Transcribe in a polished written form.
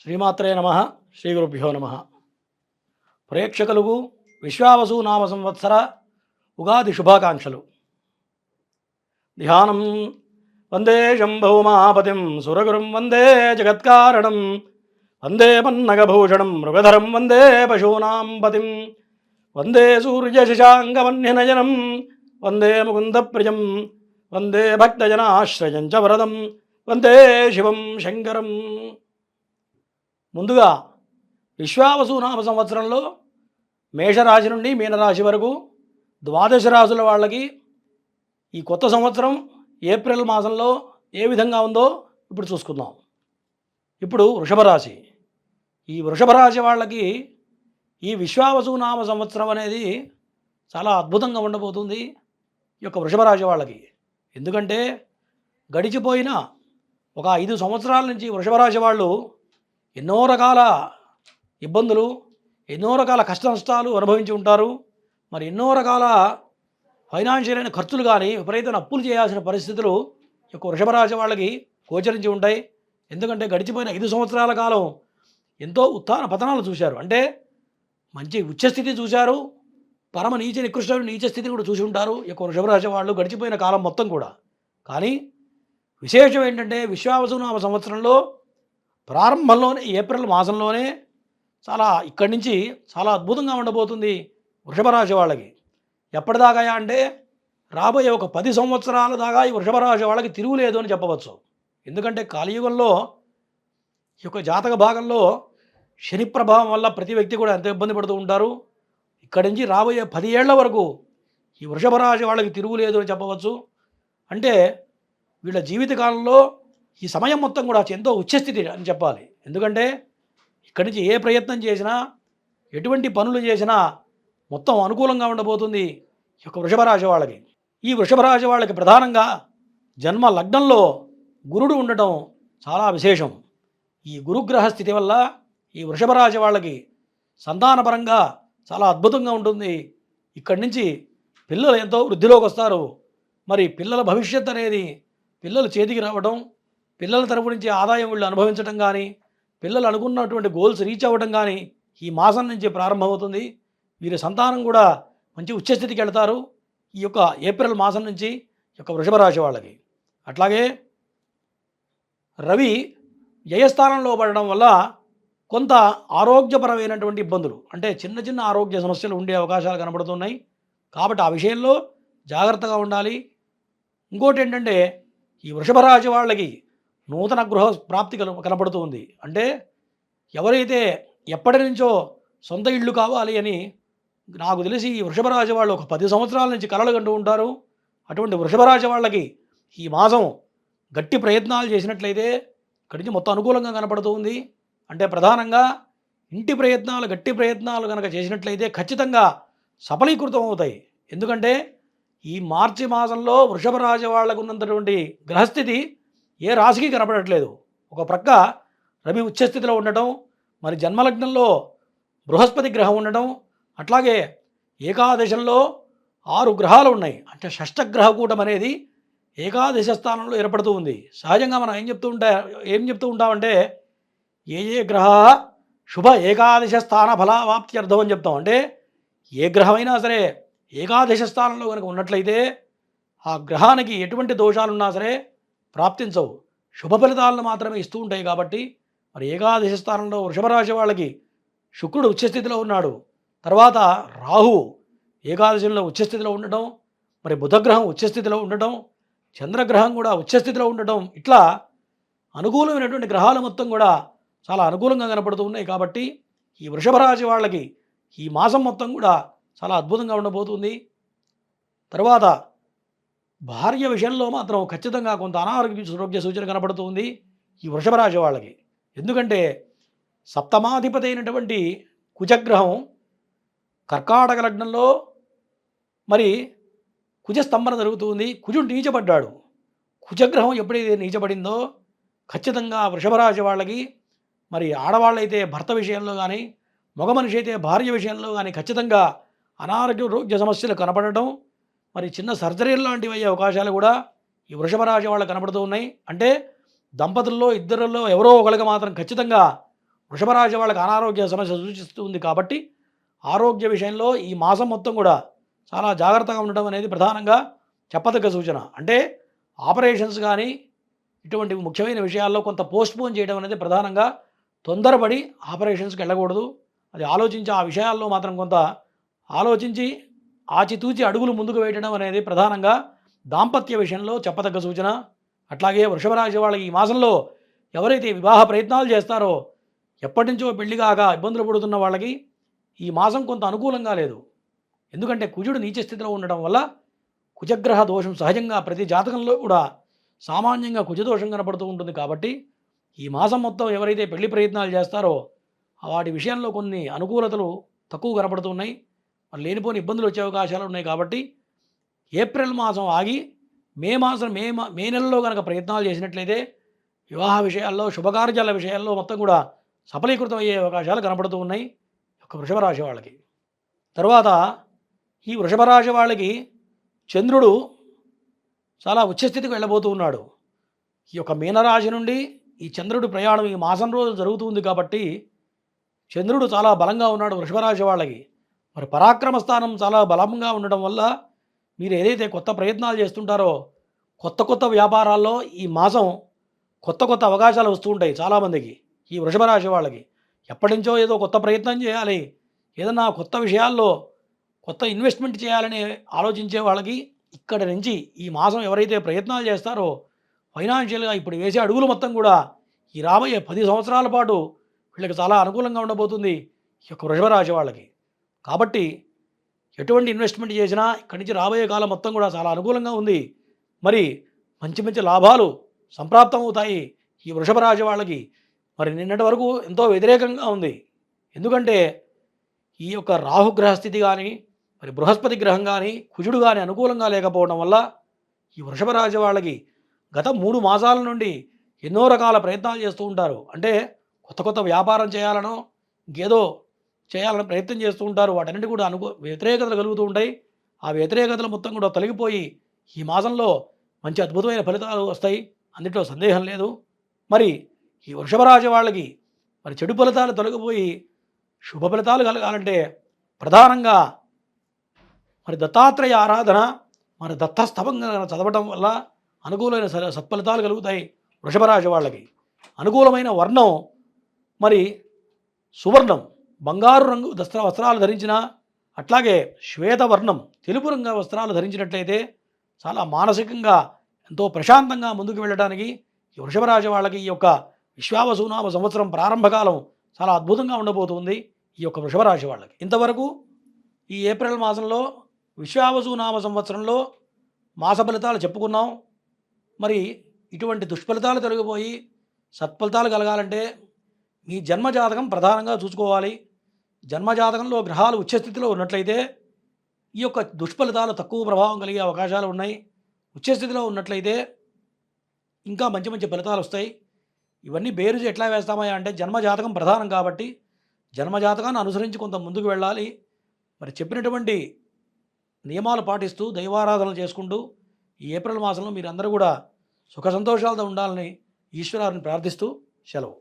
శ్రీమాత్రే నమ. శ్రీ గురుభ్యో నమ. ప్రేక్షకులకు విశ్వావసు నామ సంవత్సర ఉగాది శుభాకాంక్షలు. ధ్యానం వందే శంభౌమాపతిం సురగురుం వందే జగత్కారణం వందే పన్నగభూషణం మృగధరం వందే పశూనాం పతిం వందే సూర్యశశాంగమన్యనయనం వందే ముకుందప్రియం వందే భక్తజనాశ్రయం చ వరదం వందే శివం శంకరం. ముందుగా విశ్వావసు నామ సంవత్సరంలో మేషరాశి నుండి మీనరాశి వరకు ద్వాదశ రాశుల వాళ్ళకి ఈ కొత్త సంవత్సరం ఏప్రిల్ మాసంలో ఏ విధంగా ఉందో ఇప్పుడు చూసుకుందాం. ఇప్పుడు వృషభ రాశి. ఈ వృషభ రాశి వాళ్ళకి ఈ విశ్వావసు నామ సంవత్సరం అనేది చాలా అద్భుతంగా ఉండబోతుంది ఈ యొక్క వృషభ రాశి వాళ్ళకి. ఎందుకంటే గడిచిపోయిన ఒక 5 సంవత్సరాల నుంచి వృషభ రాశి వాళ్ళు ఎన్నో రకాల ఇబ్బందులు, ఎన్నో రకాల కష్ట నష్టాలు అనుభవించి ఉంటారు. మరి ఎన్నో రకాల ఫైనాన్షియల్ అయిన ఖర్చులు కానీ విపరీతమైన అప్పులు చేయాల్సిన పరిస్థితులు ఈ యొక్క వృషభ రాశి వాళ్ళకి గోచరించి ఉంటాయి. ఎందుకంటే గడిచిపోయిన 5 సంవత్సరాల కాలం ఎంతో ఉత్థాన పతనాలు చూశారు. అంటే మంచి ఉచ్చస్థితి చూశారు, పరమ నికృష్టమైన నీచ స్థితిని కూడా చూసి ఉంటారు ఈ యొక్క వృషభ రాశి వాళ్ళు గడిచిపోయిన కాలం మొత్తం కూడా. కానీ విశేషం ఏంటంటే విశ్వావసు నామ సంవత్సరంలో ప్రారంభంలోనే ఏప్రిల్ మాసంలోనే ఇక్కడి నుంచి చాలా అద్భుతంగా ఉండబోతుంది వృషభ రాశి వాళ్ళకి. ఎప్పటిదాకా అంటే రాబోయే ఒక 10 సంవత్సరాల దాకా ఈ వృషభ రాశి వాళ్ళకి తిరుగులేదు అని చెప్పవచ్చు. ఎందుకంటే కలియుగంలో ఈ యొక్క జాతక భాగంలో శని ప్రభావం వల్ల ప్రతి వ్యక్తి కూడా ఎంతో ఇబ్బంది పడుతూ ఉంటారు. ఇక్కడి నుంచి రాబోయే 10 ఏళ్ల వరకు ఈ వృషభ రాశి వాళ్ళకి తిరుగులేదు అని చెప్పవచ్చు. అంటే వీళ్ళ జీవితకాలంలో ఈ సమయం మొత్తం కూడా ఎంతో ఉచ్చస్థితి అని చెప్పాలి. ఎందుకంటే ఇక్కడి నుంచి ఏ ప్రయత్నం చేసినా, ఎటువంటి పనులు చేసినా మొత్తం అనుకూలంగా ఉండబోతుంది ఈ యొక్క వృషభ రాశి వాళ్ళకి. ఈ వృషభ రాశి వాళ్ళకి ప్రధానంగా జన్మ లగ్నంలో గురుడు ఉండటం చాలా విశేషం. ఈ గురుగ్రహ స్థితి వల్ల ఈ వృషభ రాశి వాళ్ళకి సంతానపరంగా చాలా అద్భుతంగా ఉంటుంది. ఇక్కడి నుంచి పిల్లలు ఎంతో వృద్ధిలోకి వస్తారు. మరి పిల్లల భవిష్యత్ అనేది పిల్లలు చేతికి రావడం, పిల్లల తరపు నుంచి ఆదాయం వీళ్ళు అనుభవించడం కానీ, పిల్లలు అనుకున్నటువంటి గోల్స్ రీచ్ అవ్వడం కానీ ఈ మాసం నుంచి ప్రారంభమవుతుంది. వీరి సంతానం కూడా మంచి ఉచ్చస్థితికి వెళ్తారు ఈ యొక్క ఏప్రిల్ మాసం నుంచి ఈ యొక్క వృషభ రాశి వాళ్ళకి. అట్లాగే రవి వ్యయస్థానంలో పడడం వల్ల కొంత ఆరోగ్యపరమైనటువంటి ఇబ్బందులు, అంటే చిన్న చిన్న ఆరోగ్య సమస్యలు ఉండే అవకాశాలు కనబడుతున్నాయి. కాబట్టి ఆ విషయంలో జాగ్రత్తగా ఉండాలి. ఇంకోటి ఏంటంటే ఈ వృషభ రాశి వాళ్ళకి నూతన గృహ ప్రాప్తి కనపడుతూ ఉంది. అంటే ఎవరైతే ఎప్పటి నుంచో సొంత ఇళ్ళు కావాలి అని నాకు తెలిసి ఈ వృషభ రాశి వాళ్ళు ఒక 10 సంవత్సరాల నుంచి కలలు కంటూ ఉంటారు. అటువంటి వృషభ రాశి వాళ్ళకి ఈ మాసం గట్టి ప్రయత్నాలు చేసినట్లయితే ఇక్కడి నుంచి మొత్తం అనుకూలంగా కనపడుతూ ఉంది. అంటే ప్రధానంగా ఇంటి ప్రయత్నాలు, గట్టి ప్రయత్నాలు కనుక చేసినట్లయితే ఖచ్చితంగా సఫలీకృతం అవుతాయి. ఎందుకంటే ఈ మార్చి మాసంలో వృషభ రాశి వాళ్ళకు ఉన్నటువంటి గ్రహస్థితి ఏ రాశికి కనపడట్లేదు. ఒక ప్రక్క రవి ఉచ్చస్థితిలో ఉండటం, మరి జన్మలగ్నంలో బృహస్పతి గ్రహం ఉండటం, అట్లాగే ఏకాదశంలో 6 గ్రహాలు ఉన్నాయి. అంటే షష్టగ్రహ కూటం అనేది ఏకాదశ స్థానంలో ఏర్పడుతూ ఉంది. సహజంగా మనం ఏం చెప్తూ ఉంటామంటే ఏ గ్రహ శుభ ఏకాదశ స్థాన ఫలావాప్త్యర్థం అని చెప్తాం. అంటే ఏ గ్రహమైనా సరే ఏకాదశ స్థానంలో కనుక ఉన్నట్లయితే ఆ గ్రహానికి ఎటువంటి దోషాలున్నా సరే ప్రాప్తించవు, శుభ ఫలితాలను మాత్రమే ఇస్తూ ఉంటాయి. కాబట్టి మరి ఏకాదశ స్థానంలో వృషభ రాశి వాళ్ళకి శుక్రుడు ఉచ్చస్థితిలో ఉన్నాడు. తర్వాత రాహు ఏకాదశంలో ఉచ్చస్థితిలో ఉండటం, మరి బుధగ్రహం ఉచ్చస్థితిలో ఉండటం, చంద్రగ్రహం కూడా ఉచ్చస్థితిలో ఉండటం, ఇట్లా అనుకూలమైనటువంటి గ్రహాలు మొత్తం కూడా చాలా అనుకూలంగా కనపడుతూ ఉన్నాయి. కాబట్టి ఈ వృషభ రాశి వాళ్ళకి ఈ మాసం మొత్తం కూడా చాలా అద్భుతంగా ఉండబోతుంది. తర్వాత భార్య విషయంలో మాత్రం ఖచ్చితంగా కొంత అనారోగ్య సూచన కనపడుతుంది ఈ వృషభ రాశి వాళ్ళకి. ఎందుకంటే సప్తమాధిపతి అయినటువంటి కుజగ్రహం కర్కాటక లగ్నంలో మరి కుజస్తంభన జరుగుతుంది. కుజుడు నీచపడ్డాడు. కుజగ్రహం ఎప్పుడైతే నీచపడిందో ఖచ్చితంగా వృషభ రాశి వాళ్ళకి, మరి ఆడవాళ్ళైతే భర్త విషయంలో కానీ, మగ మనిషి అయితే భార్య విషయంలో కానీ ఖచ్చితంగా అనారోగ్య సమస్యలు కనపడటం, మరి చిన్న సర్జరీలు లాంటివి అయ్యే అవకాశాలు కూడా ఈ వృషభ రాశి వాళ్ళకి కనపడుతూ ఉన్నాయి. అంటే దంపతుల్లో ఇద్దరిలో ఎవరో ఒకరికి మాత్రం ఖచ్చితంగా వృషభ రాశి వాళ్ళకి అనారోగ్య సమస్య సూచిస్తుంది కాబట్టి ఆరోగ్య విషయంలో ఈ మాసం మొత్తం కూడా చాలా జాగ్రత్తగా ఉండడం అనేది ప్రధానంగా చెప్పదగ్గ సూచన. అంటే ఆపరేషన్స్ కానీ ఇటువంటి ముఖ్యమైన విషయాల్లో కొంత పోస్ట్‌పోన్ చేయడం అనేది ప్రధానంగా తొందరపడి ఆపరేషన్స్‌కి వెళ్ళకూడదు. అది ఆలోచించి ఆ విషయాల్లో మాత్రం కొంత ఆలోచించి ఆచితూచి అడుగులు ముందుకు వేయడం అనేది ప్రధానంగా దాంపత్య విషయంలో చెప్పదగ్గ సూచన. అట్లాగే వృషభ రాశి వాళ్ళకి ఈ మాసంలో ఎవరైతే వివాహ ప్రయత్నాలు చేస్తారో ఎప్పటినుంచో పెళ్లి కాక ఇబ్బందులు పడుతున్న వాళ్ళకి ఈ మాసం కొంత అనుకూలంగా లేదు. ఎందుకంటే కుజుడు నీచ స్థితిలో ఉండడం వల్ల కుజగ్రహ దోషం సహజంగా ప్రతి జాతకంలో కూడా సామాన్యంగా కుజదోషం కనపడుతూ ఉంటుంది. కాబట్టి ఈ మాసం మొత్తం ఎవరైతే పెళ్లి ప్రయత్నాలు చేస్తారో వాటి విషయంలో కొన్ని అనుకూలతలు తక్కువ కనపడుతున్నాయి. మరి లేనిపోని ఇబ్బందులు వచ్చే అవకాశాలు ఉన్నాయి. కాబట్టి ఏప్రిల్ మాసం ఆగి మే నెలలో కనుక ప్రయత్నాలు చేసినట్లయితే వివాహ విషయాల్లో శుభకార్యాల విషయాల్లో మొత్తం కూడా సఫలీకృతం అయ్యే అవకాశాలు కనపడుతూ ఉన్నాయి ఒక వృషభ రాశి వాళ్ళకి. తర్వాత ఈ వృషభ రాశి వాళ్ళకి చంద్రుడు చాలా ఉచ్చస్థితికి వెళ్ళబోతూ ఉన్నాడు. ఈ యొక్క మీనరాశి నుండి ఈ చంద్రుడి ప్రయాణం ఈ మాసం రోజు జరుగుతుంది కాబట్టి చంద్రుడు చాలా బలంగా ఉన్నాడు వృషభ రాశి వాళ్ళకి. మరి పరాక్రమ స్థానం చాలా బలంగా ఉండడం వల్ల మీరు ఏదైతే కొత్త ప్రయత్నాలు చేస్తుంటారో కొత్త వ్యాపారాల్లో ఈ మాసం కొత్త అవకాశాలు వస్తూ ఉంటాయి చాలామందికి. ఈ వృషభ రాశి వాళ్ళకి ఎప్పటి నుంచో ఏదో కొత్త ప్రయత్నం చేయాలి, ఏదన్నా కొత్త విషయాల్లో కొత్త ఇన్వెస్ట్మెంట్ చేయాలని ఆలోచించే వాళ్ళకి ఇక్కడ నుంచి ఈ మాసం ఎవరైతే ప్రయత్నాలు చేస్తారో ఫైనాన్షియల్గా ఇప్పుడు వేసే అడుగులు మొత్తం కూడా ఈ రాబోయే 10 సంవత్సరాల పాటు వీళ్ళకి చాలా అనుకూలంగా ఉండబోతుంది ఈ యొక్క వృషభ రాశి వాళ్ళకి. కాబట్టి ఎటువంటి ఇన్వెస్ట్మెంట్ చేసినా ఇక్కడి నుంచి రాబోయే కాలం మొత్తం కూడా చాలా అనుకూలంగా ఉంది. మరి మంచి లాభాలు సంప్రాప్తం అవుతాయి ఈ వృషభ రాశి వాళ్ళకి. మరి నిన్నటి వరకు ఎంతో వ్యతిరేకంగా ఉంది. ఎందుకంటే ఈ యొక్క రాహుగ్రహ స్థితి కానీ మరి బృహస్పతి గ్రహం కానీ కుజుడు కానీ అనుకూలంగా లేకపోవడం వల్ల ఈ వృషభ రాశి వాళ్ళకి గత 3 మాసాల నుండి ఎన్నో రకాల ప్రయత్నాలు చేస్తూ ఉంటారు. అంటే కొత్త వ్యాపారం చేయాలనో ఇంకేదో చేయాలని ప్రయత్నం చేస్తూ ఉంటారు. వాటన్నిటి కూడా వ్యతిరేకతలు కలుగుతూ ఉంటాయి. ఆ వ్యతిరేకతలు మొత్తం కూడా తొలగిపోయి ఈ మాసంలో మంచి అద్భుతమైన ఫలితాలు వస్తాయి, అందులో సందేహం లేదు. మరి ఈ వృషభ రాశి వాళ్ళకి మరి చెడు ఫలితాలు తొలగిపోయి శుభ ఫలితాలు కలగాలంటే ప్రధానంగా మరి దత్తాత్రేయ ఆరాధన, మరి దత్తస్తవంగా చదవటం వల్ల అనుకూలమైన సత్ఫలితాలు కలుగుతాయి వృషభ రాశి వాళ్ళకి. అనుకూలమైన వర్ణం మరి సువర్ణం, బంగారు రంగు వస్త్రాలు ధరించిన, అట్లాగే శ్వేతవర్ణం తెలుపు రంగు వస్త్రాలు ధరించినట్లయితే చాలా మానసికంగా ఎంతో ప్రశాంతంగా ముందుకు వెళ్ళడానికి ఈ వృషభ రాశి వాళ్ళకి ఈ యొక్క విశ్వావసునామ సంవత్సరం ప్రారంభకాలం చాలా అద్భుతంగా ఉండబోతుంది ఈ యొక్క వృషభ రాశి వాళ్ళకి. ఇంతవరకు ఈ ఏప్రిల్ మాసంలో విశ్వావసునామ సంవత్సరంలో మాస ఫలితాలు చెప్పుకున్నాం. మరి ఇటువంటి దుష్ఫలితాలు తొలగిపోయి సత్ఫలితాలు కలగాలంటే మీ జన్మజాతకం ప్రధానంగా చూసుకోవాలి. జన్మజాతకంలో గ్రహాలు ఉచ్చస్థితిలో ఉన్నట్లయితే ఈ యొక్క దుష్ఫలితాలు తక్కువ ప్రభావం కలిగే అవకాశాలు ఉన్నాయి. ఉచ్చస్థితిలో ఉన్నట్లయితే ఇంకా మంచి ఫలితాలు వస్తాయి. ఇవన్నీ బేరుజు ఎట్లా వేస్తామయ్యా అంటే జన్మజాతకం ప్రధానం కాబట్టి జన్మజాతకాన్ని అనుసరించి కొంత ముందుకు వెళ్ళాలి. మరి చెప్పినటువంటి నియమాలు పాటిస్తూ దైవారాధనలు చేసుకుంటూ ఈ ఏప్రిల్ మాసంలో మీరందరూ కూడా సుఖ సంతోషాలతో ఉండాలని ఈశ్వరాన్ని ప్రార్థిస్తూ సెలవు.